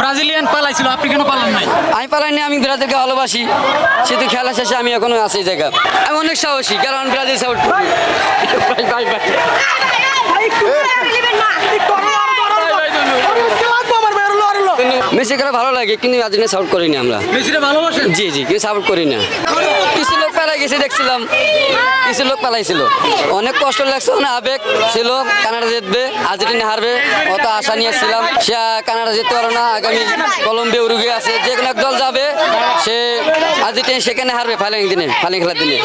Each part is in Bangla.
ব্রাজিলিয়ান পালাইছিল, আপনি কেন পালান নাই? আমি পালাইনি, আমি ব্রাজিলকে ভালোবাসি। সেহেতু খেলা শেষে আমি এখনো আছি এই জায়গা। আমি অনেক সাহসী, কারণ ব্রাজিল সাপোর্ট করি। মেসি খেলা ভালো লাগে, কিন্তু আর্জেন্টিনা সাপোর্ট করি না আমরা। মেসিরে ভালোবাসেন? জি জি, কেউ সাপোর্ট করি না। কিছু লোক পালাই গেছে দেখছিলাম, কিছু লোক পালাইছিল, অনেক কষ্ট লাগছে, অনেক আবেগ ছিল। কানাডা জিতবে, আর্জেন্টিনা হারবে, অত আশা নিয়েছিলাম। সে কানাডা জিততে পারো না, আগামী কলম্বিয়া উরুগুয়ে আছে, যে কোনো এক দল যাবে, সে আর্জেন্টিনা সেখানে হারবে ফাইনাল দিনে, ফাইনাল খেলার দিনে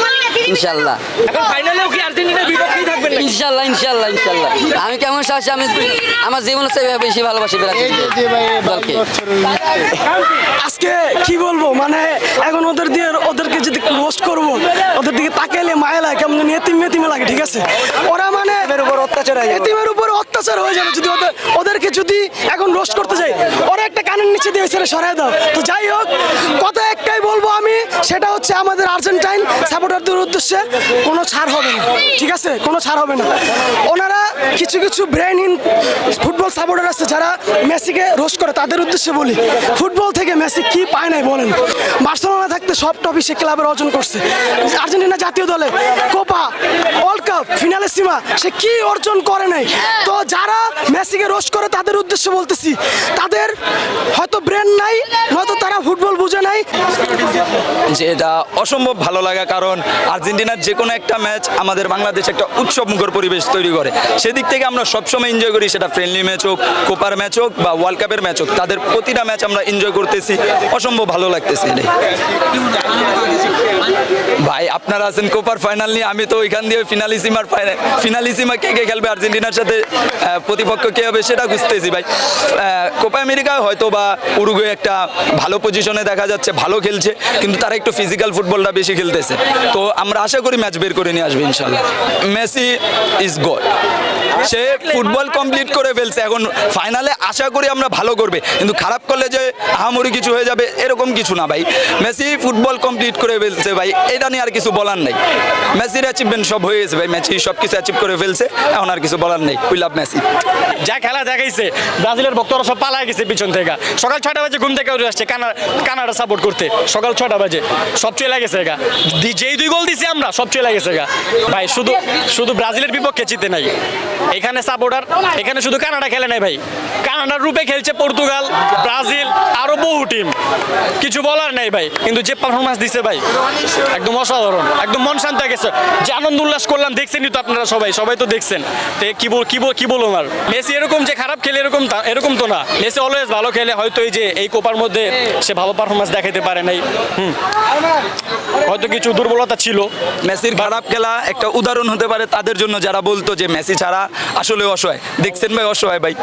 ইনশাল্লাহ। এখন ফাইনালেও কি আর্জেন্টিনার বিপক্ষেই থাকবেন? ইনশাল্লাহ ইনশাল্লাহ ইনশাল্লাহ। আমি কেমন সাহসী, আমি আমার জীবনের চেয়ে বেশি ভালোবাসি ব্রাজিল দলকে। আজকে কি বলবো, মানে এখন ওদেরকে যদি রোস্ট করবো, ওদের দিকে তাকাইলে মায়া লাগে, কেমন এতিমে লাগে, ঠিক আছে? ওরা মানে এতিমের উপর অত্যাচার হয়ে যাবে যদি ওদেরকে যদি এখন রোস্ট করতে যাই। ওরা একটা কানের নিচে দিয়ে ছেড়ে সরাই দাও। তো যাই হোক, কথা একটাই বলবো আমি, সেটা হচ্ছে আমাদের আর্জেন্টাইন সাপোর্টারদের উদ্দেশ্যে কোনো ছাড় হবে না, ঠিক আছে? কোনো ছাড় হবে না। ওনারা কিছু কিছু ব্রেনহীন ফুটবল সাপোর্টার আছে যারা মেসিকে রোস্ট করে, তাদের উদ্দেশ্যে বলি, ফুটবল থেকে মেসি কি পায় নাই বলেন? বার্সেলোনা থাকতে সব টপি সে ক্লাবের অর্জন করছে। আর্জেন্টিনা জাতীয় দলে কোপা, ওয়ার্ল্ড কাপ, ফিনালেসিমা সে কি অর্জন করে নাই? তো যারা মেসিকে রোস্ট করে তাদের উদ্দেশ্যে বলতেছি, তাদের হয়তো ব্রেন নাই, নয়তো তারা ফুটবল বুঝে নাই। যে এটা অসম্ভব ভালো লাগা, কারণ আর্জেন্টিনার যে কোনো একটা ম্যাচ আমাদের বাংলাদেশ একটা উৎসবমুখর পরিবেশ তৈরি করে। সেদিক থেকে আমরা সবসময় এনজয় করি, সেটা ফ্রেন্ডলি ম্যাচ হোক, কোপার ম্যাচ হোক বা ওয়ার্ল্ড কাপের ম্যাচ হোক, তাদের প্রতিটা ম্যাচ আমরা এনজয় করতেছি, অসম্ভব ভালো লাগতেছে। ভাই আপনারা আছেন কোপার ফাইনাল নিয়ে, আমি তো ওইখান দিয়ে ফিনালিসিমা কে কে খেলবে, আর্জেন্টিনার সাথে প্রতিপক্ষ কে হবে সেটা খুঁজতেছি ভাই। কোপা আমেরিকা হয়তো বা উরুগুয়ে একটা ভালো পজিশনে দেখা যাচ্ছে, ভালো খেলছে, কিন্তু তারা একটু ফিজিক্যাল ফুটবলটা বেশি খেলতেছে। তো আমরা আশা করি ম্যাচ বের করে নিয়ে আসবে ইনশাল্লাহ। Messi is god, say football complete করে ফেলছে, এখন ফাইনালে আশা করি আমরা ভালো করবে, কিন্তু খারাপ করলে যে আহামরি কিছু হয়ে যাবে এরকম কিছু না ভাই। মেসি ফুটবল কমপ্লিট করে ফেলছে ভাই, এটা নিয়ে আর কিছু বলার নেই। মেসির অ্যাচিভমেন্ট সব হয়ে গেছে ভাই, মেসি সব কিছু অ্যাচিভ করে ফেলছে, এখন আর কিছু বলার নেই। We love Messi. যা খেলা দেখাইছে, ব্রাজিলের ভক্তরা সব পালাই গেছে পিছন থেকে। সকাল 6টা বাজে ঘুম থেকে উঠে আসছে কানাডা সাপোর্ট করতে, সকাল 6টা বাজে সব চলে গেছে গা। যেই 2 গোল দিছি আমরা, সব চলে গেছে গা ভাই। শুধু ব্রাজিলের বিপক্ষে জিতে নাই এখানে সাপোর্টার, এখানে শুধু কানাডা খেলে নাই ভাই, কানাডার রূপে খেলছে পর্তুগাল, ব্রাজিল, আরো বহু টিম। কিছু বলার নাই ভাই, কিন্তু যে পারফরমেন্স দিছে ভাই একদম অসাধারণ, একদম মন শান্ত হয়ে গেছে। যে আনন্দ উল্লাস করলাম দেখছেনই তো আপনারা, সবাই তো দেখছেন। তো কি বলবো আর, মেসি এরকম যে খারাপ খেলে এরকম তো না। মেসি অলওয়েজ ভালো খেলে, হয়তো এই কোপার মধ্যে সে ভালো পারফরমেন্স দেখাতে পারে নাই, হয়তো কিছু দুর্বলতা ছিল। মেসির খারাপ খেলা একটা উদাহরণ হতে পারে তাদের জন্য যারা বলতো যে মেসি ছাড়া আসলে অসহায়। দেখছেন ভাই, অসহায় ভাই।